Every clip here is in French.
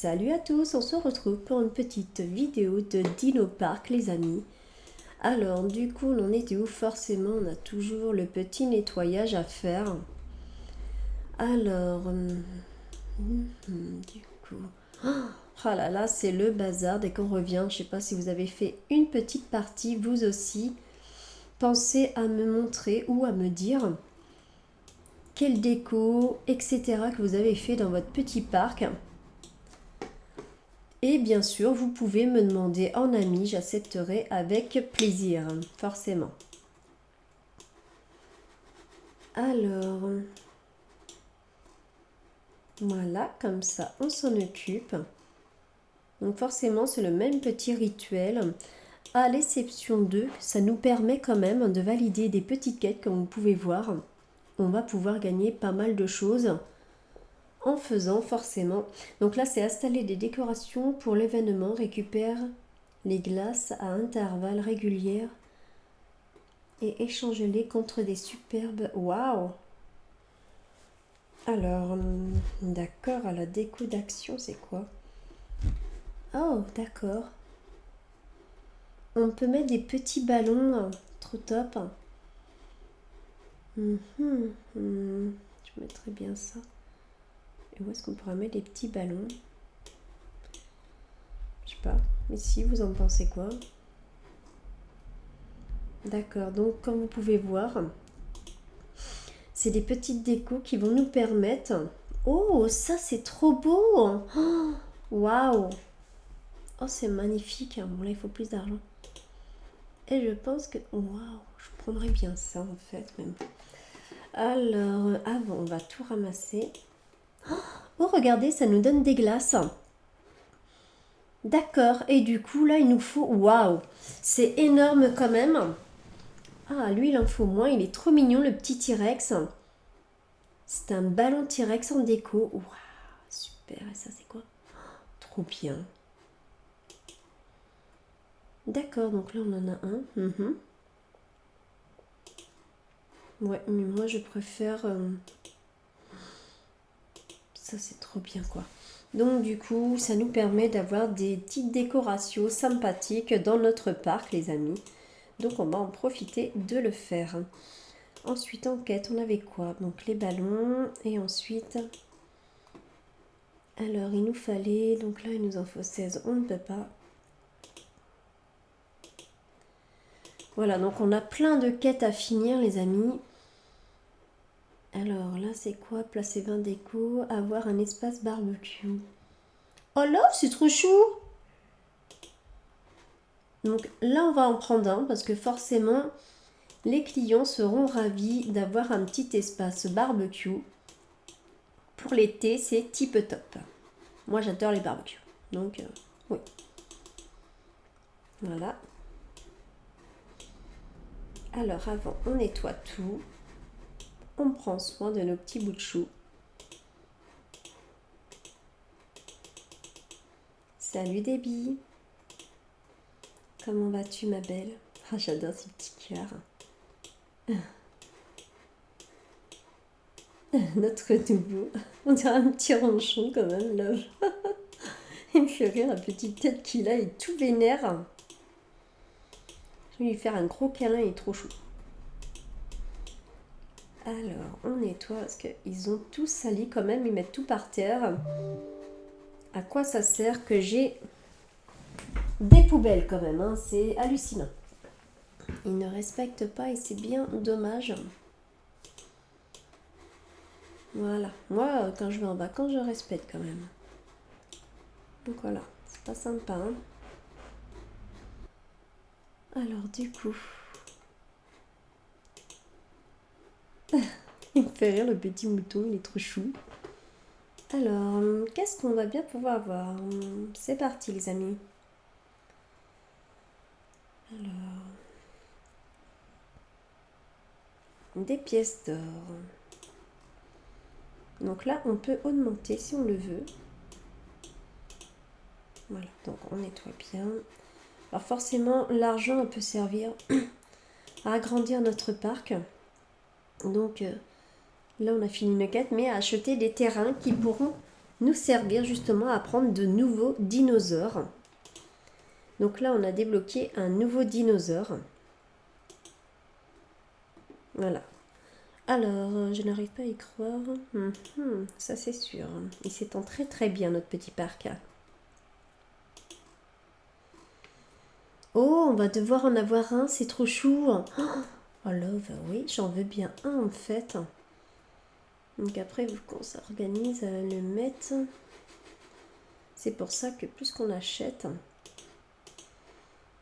Salut à tous, on se retrouve pour une petite vidéo de Dino Park les amis. Alors du coup on en était où? Forcément on a toujours le petit nettoyage à faire. Alors du coup oh là là c'est le bazar dès qu'on revient. Je sais pas si vous avez fait une petite partie vous aussi. Pensez à me montrer ou à me dire quelle déco etc que vous avez fait dans votre petit parc. Et bien sûr, vous pouvez me demander en ami, j'accepterai avec plaisir, forcément. Alors, voilà, comme ça, on s'en occupe. Donc forcément, c'est le même petit rituel. À l'exception de, ça nous permet quand même de valider des petites quêtes, comme vous pouvez voir. On va pouvoir gagner pas mal de choses en faisant forcément. Donc là, c'est installer des décorations pour l'événement, récupère les glaces à intervalles réguliers et échange-les contre des superbes. Waouh! Alors, d'accord, à la déco d'action, c'est quoi? Oh, d'accord. On peut mettre des petits ballons, trop top. Je mettrais bien ça. Et où est-ce qu'on pourrait mettre des petits ballons? Je sais pas. Ici, vous en pensez quoi? D'accord, donc comme vous pouvez voir, c'est des petites décos qui vont nous permettre... Oh, ça c'est trop beau! Waouh! Oh, c'est magnifique. Bon, là, il faut plus d'argent. Et je pense que... Waouh! Je prendrais bien ça, en fait, même. Alors, avant, on va tout ramasser. Oh, regardez, ça nous donne des glaces. D'accord. Et du coup, là, il nous faut... Waouh! C'est énorme quand même. Ah, lui, il en faut moins. Il est trop mignon, le petit T-Rex. C'est un ballon T-Rex en déco. Waouh! Super. Et ça, c'est quoi? Trop bien. D'accord, donc là, on en a un. Ouais, mais moi, je préfère... Ça, c'est trop bien, quoi. Donc, du coup, ça nous permet d'avoir des petites décorations sympathiques dans notre parc, les amis. Donc, on va en profiter de le faire. Ensuite, en quête, on avait quoi? Donc, les ballons. Et ensuite... Alors, il nous fallait... Donc là, il nous en faut 16. On ne peut pas. Voilà, donc on a plein de quêtes à finir, les amis. Alors, là, c'est quoi? Placer 20 décos. Avoir un espace barbecue. Oh là, c'est trop chou! Donc là, on va en prendre un parce que forcément, les clients seront ravis d'avoir un petit espace barbecue. Pour l'été, c'est tip top. Moi, j'adore les barbecues. Donc, oui. Voilà. Alors, avant, on nettoie tout. On prend soin de nos petits bouts de chou. Salut Déby. Comment vas-tu, ma belle? Ah, j'adore ces petits cœurs. Notre nouveau. On dirait un petit ronchon quand même, là. Il me fait rire, la petite tête qu'il a, il est tout vénère. Je vais lui faire un gros câlin, il est trop chou. Alors, on nettoie parce qu'ils ont tout sali quand même, ils mettent tout par terre. À quoi ça sert que j'ai des poubelles quand même, hein, c'est hallucinant. Ils ne respectent pas et c'est bien dommage. Voilà, moi quand je vais en vacances, je respecte quand même. Donc voilà, c'est pas sympa. Hein. Alors du coup... Il me fait rire le petit mouton, il est trop chou. Alors, qu'est-ce qu'on va bien pouvoir avoir? C'est parti les amis. Alors, des pièces d'or. Donc là, on peut augmenter si on le veut. Voilà, donc on nettoie bien. Alors forcément, l'argent peut servir à agrandir notre parc. Donc là, on a fini une quête, mais à acheter des terrains qui pourront nous servir justement à prendre de nouveaux dinosaures. Donc là, on a débloqué un nouveau dinosaure. Voilà. Alors, je n'arrive pas à y croire. Ça, c'est sûr. Il s'étend très très bien, notre petit parc. Oh, on va devoir en avoir un, c'est trop chou. Oh, love, oui, j'en veux bien un en fait. Donc après, il faut qu'on s'organise à le mettre. C'est pour ça que plus qu'on achète,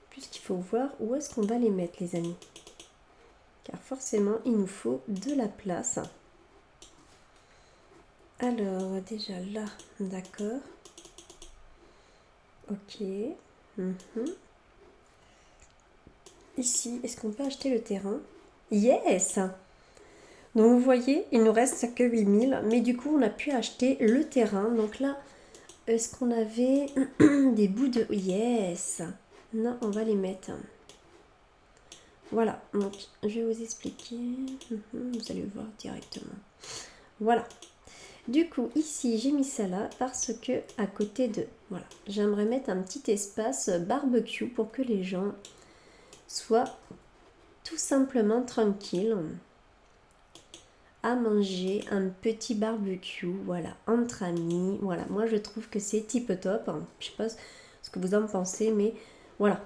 plus qu'il faut voir où est-ce qu'on va les mettre, les amis. Car forcément, il nous faut de la place. Alors, déjà là, d'accord. Ok. Ici, est-ce qu'on peut acheter le terrain? Yes! Donc vous voyez, il nous reste que 8000, mais du coup on a pu acheter le terrain. Donc là, est-ce qu'on avait des bouts de... Yes! Non, on va les mettre. Voilà, donc je vais vous expliquer. Vous allez le voir directement. Voilà. Du coup, ici, j'ai mis ça là parce que à côté de... Voilà, j'aimerais mettre un petit espace barbecue pour que les gens soient tout simplement tranquilles à manger un petit barbecue, voilà, entre amis. Voilà, moi je trouve que c'est tip top. Je sais pas ce que vous en pensez, mais voilà,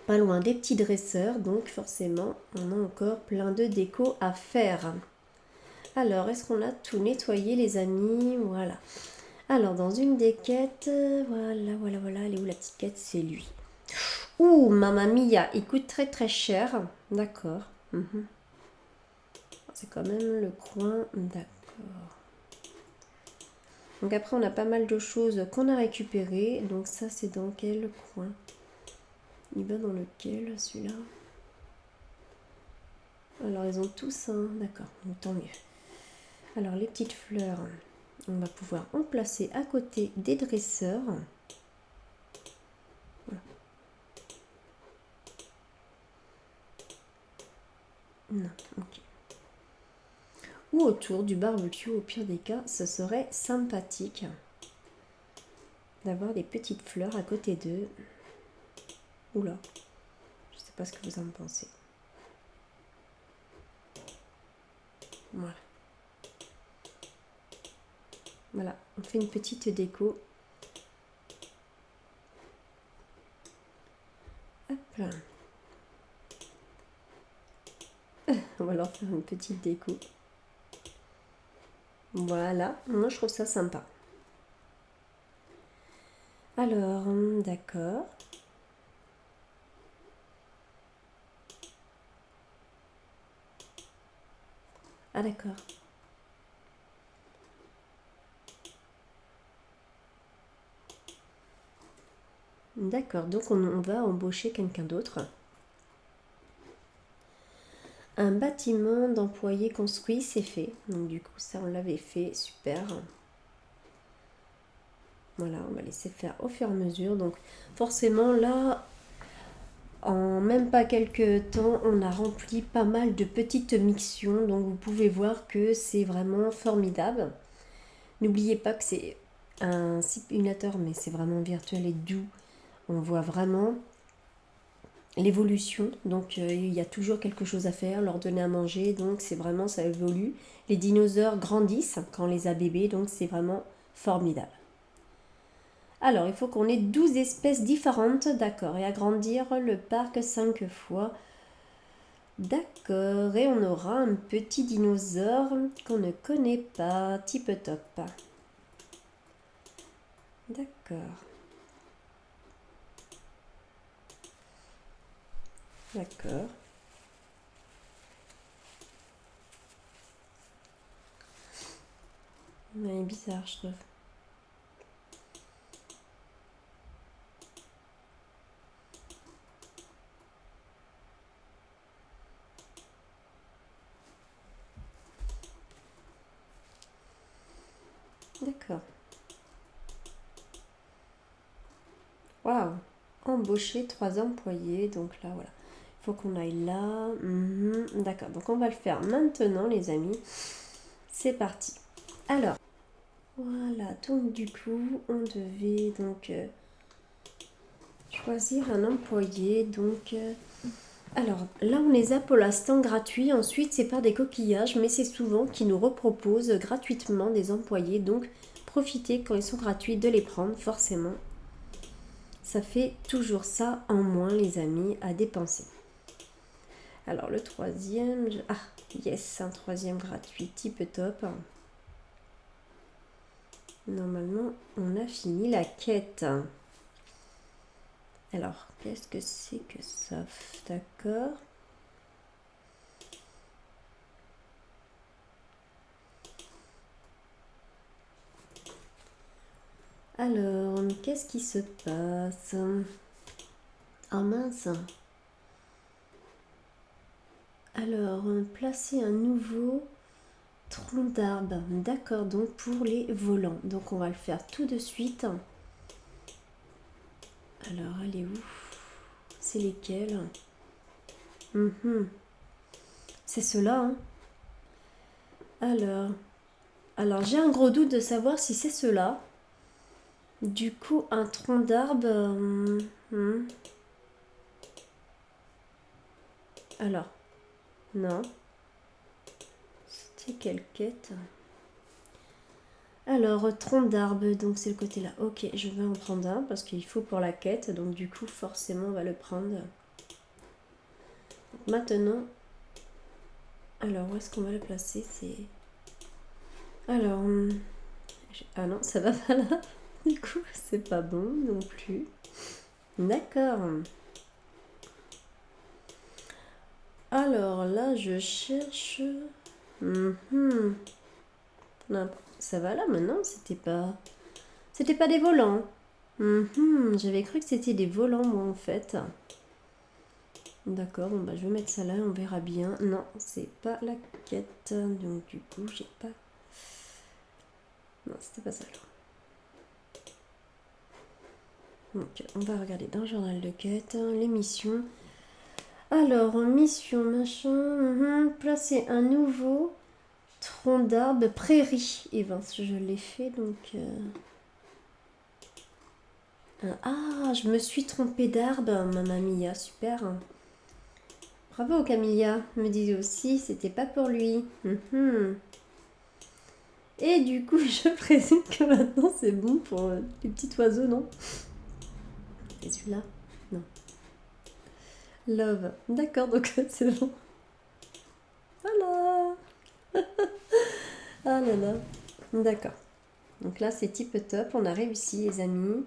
pas loin des petits dresseurs, donc forcément on a encore plein de déco à faire. Alors, est-ce qu'on a tout nettoyé, les amis? Voilà. Alors, dans une des quêtes, voilà, elle est où la petite quête? C'est lui. Ouh, Mamma Mia, il coûte très très cher. D'accord. C'est quand même le coin, d'accord. Donc après, on a pas mal de choses qu'on a récupérées. Donc ça, c'est dans quel coin? Il va dans lequel, celui-là? Alors, ils ont tous un... D'accord, donc tant mieux. Alors, les petites fleurs, on va pouvoir en placer à côté des dresseurs. Voilà. Non, ok. Ou autour du barbecue, au pire des cas, ce serait sympathique d'avoir des petites fleurs à côté d'eux. Oula, je sais pas ce que vous en pensez. Voilà. Voilà, on fait une petite déco. Hop là. On va leur faire une petite déco. Voilà, moi je trouve ça sympa. Alors, d'accord. Ah d'accord. D'accord, donc on va embaucher quelqu'un d'autre. Un bâtiment d'employés construit, c'est fait. Donc du coup, ça, on l'avait fait, super. Voilà, on va laisser faire au fur et à mesure. Donc forcément, là, en même pas quelques temps, on a rempli pas mal de petites missions. Donc vous pouvez voir que c'est vraiment formidable. N'oubliez pas que c'est un simulateur, mais c'est vraiment virtuel et doux. On voit vraiment l'évolution, donc il y a toujours quelque chose à faire, leur donner à manger, donc c'est vraiment, ça évolue. Les dinosaures grandissent quand on les a bébés, donc c'est vraiment formidable. Alors, il faut qu'on ait 12 espèces différentes, d'accord, et agrandir le parc 5 fois. D'accord, et on aura un petit dinosaure qu'on ne connaît pas, type top. D'accord. D'accord. Il est bizarre, je trouve. D'accord. Waouh. Embaucher 3 employés, donc là, voilà. Il faut qu'on aille là. D'accord, donc on va le faire maintenant, les amis. C'est parti. Alors, Voilà, donc du coup, on devait donc choisir un employé. Donc, alors là, on les a pour l'instant gratuits. Ensuite, c'est par des coquillages, mais c'est souvent qu'ils nous reproposent gratuitement des employés. Donc, profitez quand ils sont gratuits de les prendre, forcément. Ça fait toujours ça en moins, les amis, à dépenser. Alors, le troisième... Ah, yes, un troisième gratuit, type top. Normalement, on a fini la quête. Alors, qu'est-ce que c'est que ça? D'accord. Alors, qu'est-ce qui se passe? Ah mince. Alors, placer un nouveau tronc d'arbre. D'accord, donc pour les volants. Donc, on va le faire tout de suite. Alors, elle est où? C'est lesquels? C'est ceux-là, hein. Alors j'ai un gros doute de savoir si c'est ceux-là. Du coup, un tronc d'arbre... Alors, non. C'était quelle quête? Alors, tronc d'arbre, donc c'est le côté là. Ok, je vais en prendre un parce qu'il faut pour la quête. Donc du coup, forcément, on va le prendre. Maintenant, alors où est-ce qu'on va le placer? C'est... Alors, ah non, ça va pas là. Du coup, c'est pas bon non plus. D'accord. Alors là, je cherche... Non, ça va là maintenant, c'était pas... C'était pas des volants. J'avais cru que c'était des volants, moi, en fait. D'accord, bon, bah, je vais mettre ça là, on verra bien. Non, c'est pas la quête. Donc, du coup, j'ai pas... Non, c'était pas ça, alors. Donc, on va regarder dans le journal de quête, les missions. Alors, mission, machin... placer un nouveau tronc d'arbre prairie. Et ben, je l'ai fait, donc... Ah, je me suis trompée d'arbre, Mamma Mia, super. Bravo Camilla, me disait aussi, c'était pas pour lui. Et du coup, je présume que maintenant c'est bon pour les petits oiseaux, non? C'est celui-là? Non. Love. D'accord, donc c'est bon. Voilà. Ah là là. D'accord. Donc là, c'est type top. On a réussi, les amis.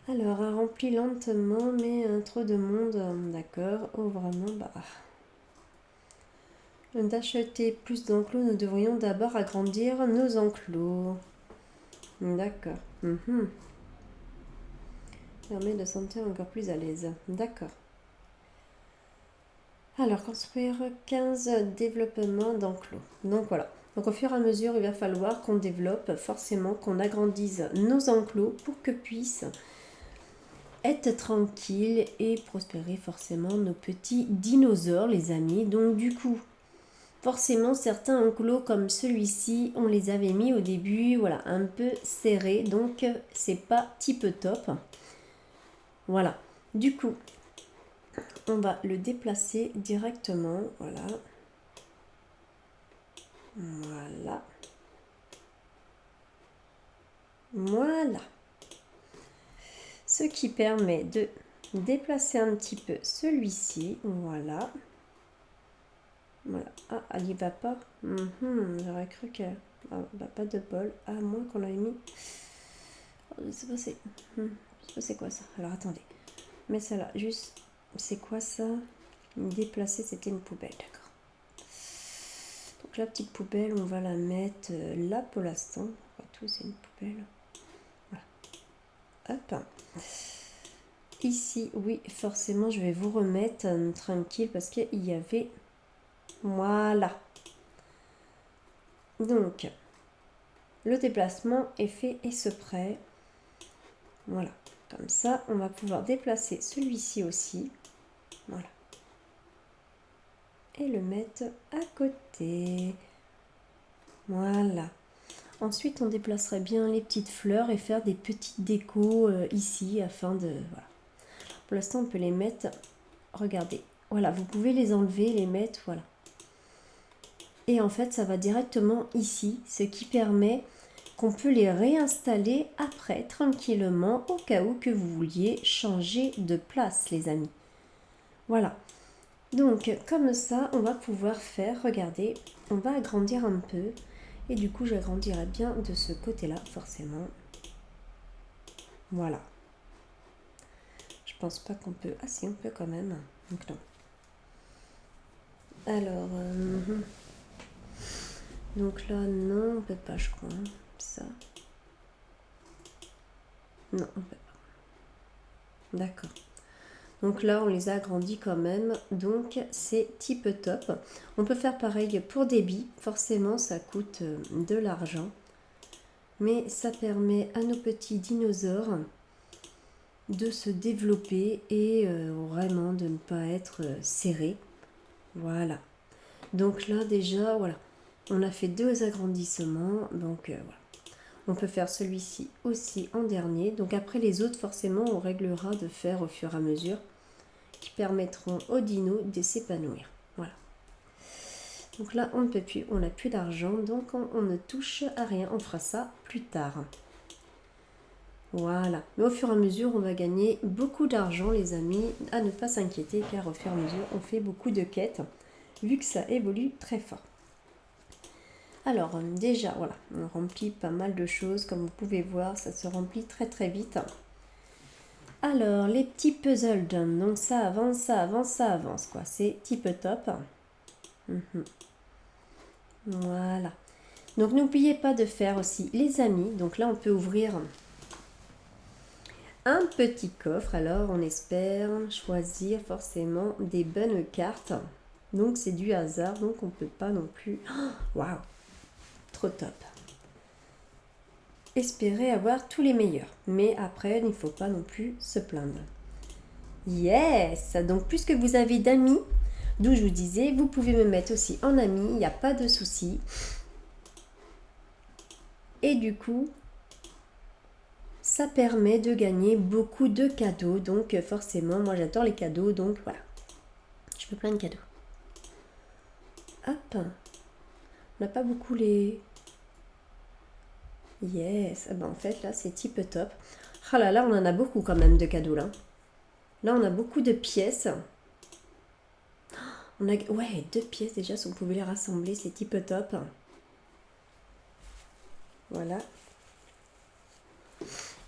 Alors, a rempli lentement, mais trop de monde. D'accord. Oh, vraiment, bah... D'acheter plus d'enclos, nous devrions d'abord agrandir nos enclos. D'accord. Permet de se sentir encore plus à l'aise. D'accord. Alors, construire 15 développements d'enclos. Donc voilà. Donc au fur et à mesure, il va falloir qu'on développe, forcément, qu'on agrandisse nos enclos pour que puissent être tranquilles et prospérer forcément nos petits dinosaures, les amis. Donc du coup, forcément, certains enclos comme celui-ci, on les avait mis au début, voilà, un peu serrés, donc c'est pas type top. Voilà. Du coup, on va le déplacer directement, voilà. Voilà. Voilà. Ce qui permet de déplacer un petit peu celui-ci, voilà. Voilà. Ah, elle n'y va pas. J'aurais cru qu'elle... Ah, bah, pas de bol. À moins qu'on l'ait mis... Oh, je sais pas c'est... Je sais pas c'est quoi ça. Alors, attendez. Mais ça là, juste... C'est quoi ça? Déplacer, c'était une poubelle, d'accord. Donc la petite poubelle, on va la mettre là pour l'instant. Tout, c'est une poubelle. Voilà. Hop. Ici, oui, forcément, je vais vous remettre tranquille parce qu'il y avait... Voilà. Donc, le déplacement est fait et se prêt. Voilà. Comme ça, on va pouvoir déplacer celui-ci aussi. Voilà. Et le mettre à côté. Voilà. Ensuite, on déplacerait bien les petites fleurs et faire des petites décos ici afin de... Voilà. Pour l'instant, on peut les mettre... Regardez. Voilà, vous pouvez les enlever, les mettre, voilà. Et en fait, ça va directement ici, ce qui permet qu'on peut les réinstaller après, tranquillement, au cas où que vous vouliez changer de place, les amis. Voilà. Donc, comme ça, on va pouvoir faire, regardez, on va agrandir un peu. Et du coup, j'agrandirai bien de ce côté-là, forcément. Voilà. Je pense pas qu'on peut... Ah si, on peut quand même. Donc non. Alors... Donc là, non, on peut pas, je crois. Hein. Ça. Non, on peut pas. D'accord. Donc là, on les a agrandis quand même. Donc, c'est type top. On peut faire pareil pour des billes. Forcément, ça coûte de l'argent. Mais ça permet à nos petits dinosaures de se développer et vraiment de ne pas être serrés. Voilà. Donc là, déjà, voilà. On a fait 2 agrandissements. Donc, voilà. On peut faire celui-ci aussi en dernier. Donc après les autres, forcément, on réglera de faire au fur et à mesure qui permettront aux dinos de s'épanouir. Voilà. Donc là, on ne peut plus, on n'a plus d'argent, donc on ne touche à rien. On fera ça plus tard. Voilà. Mais au fur et à mesure, on va gagner beaucoup d'argent, les amis. À ne pas s'inquiéter, car au fur et à mesure, on fait beaucoup de quêtes, vu que ça évolue très fort. Alors, déjà, voilà, on remplit pas mal de choses. Comme vous pouvez voir, ça se remplit très très vite. Alors, les petits puzzles, donc ça avance, ça avance, ça avance, quoi. C'est type top. Voilà. Donc, n'oubliez pas de faire aussi les amis. Donc là, on peut ouvrir un petit coffre. Alors, on espère choisir forcément des bonnes cartes. Donc, c'est du hasard, donc on ne peut pas non plus... Waouh! Trop top. Espérer avoir tous les meilleurs. Mais après, il ne faut pas non plus se plaindre. Yes! Donc, plus que vous avez d'amis, d'où je vous disais, vous pouvez me mettre aussi en ami, il n'y a pas de souci. Et du coup, ça permet de gagner beaucoup de cadeaux. Donc, forcément, moi j'adore les cadeaux, donc voilà. Je veux plein de cadeaux. Hop! On n'a pas beaucoup les... Yes! Ah ben, en fait, là, c'est type top. Ah là là, on en a beaucoup quand même de cadeaux, là. Là, on a beaucoup de pièces. On a, ouais, 2 pièces déjà, si on pouvait les rassembler, c'est type top. Voilà.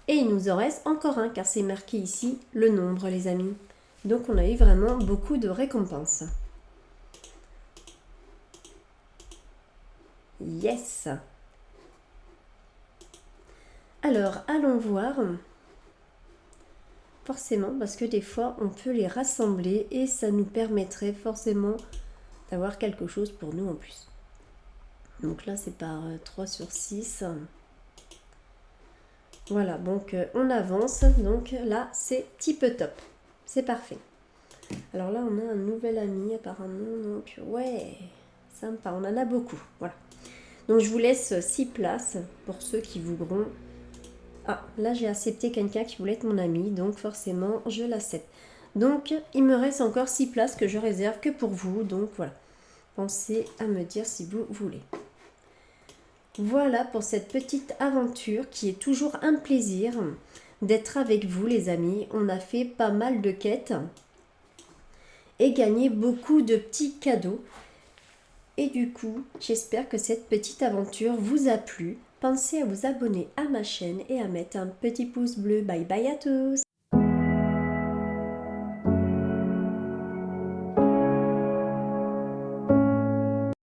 Et il nous en reste encore un, car c'est marqué ici le nombre, les amis. Donc, on a eu vraiment beaucoup de récompenses. Yes! Alors, allons voir. Forcément, parce que des fois, on peut les rassembler et ça nous permettrait forcément d'avoir quelque chose pour nous en plus. Donc là, c'est par 3 sur 6. Voilà, donc on avance. Donc là, c'est type top. C'est parfait. Alors là, on a un nouvel ami apparemment. Donc ouais, sympa. On en a beaucoup. Voilà. Donc je vous laisse 6 places pour ceux qui voudront. Ah, là j'ai accepté quelqu'un qui voulait être mon ami, donc forcément je l'accepte. Donc il me reste encore 6 places que je réserve que pour vous, donc voilà. Pensez à me dire si vous voulez. Voilà pour cette petite aventure qui est toujours un plaisir d'être avec vous les amis. On a fait pas mal de quêtes et gagné beaucoup de petits cadeaux. Et du coup, j'espère que cette petite aventure vous a plu. Pensez à vous abonner à ma chaîne et à mettre un petit pouce bleu. Bye bye à tous!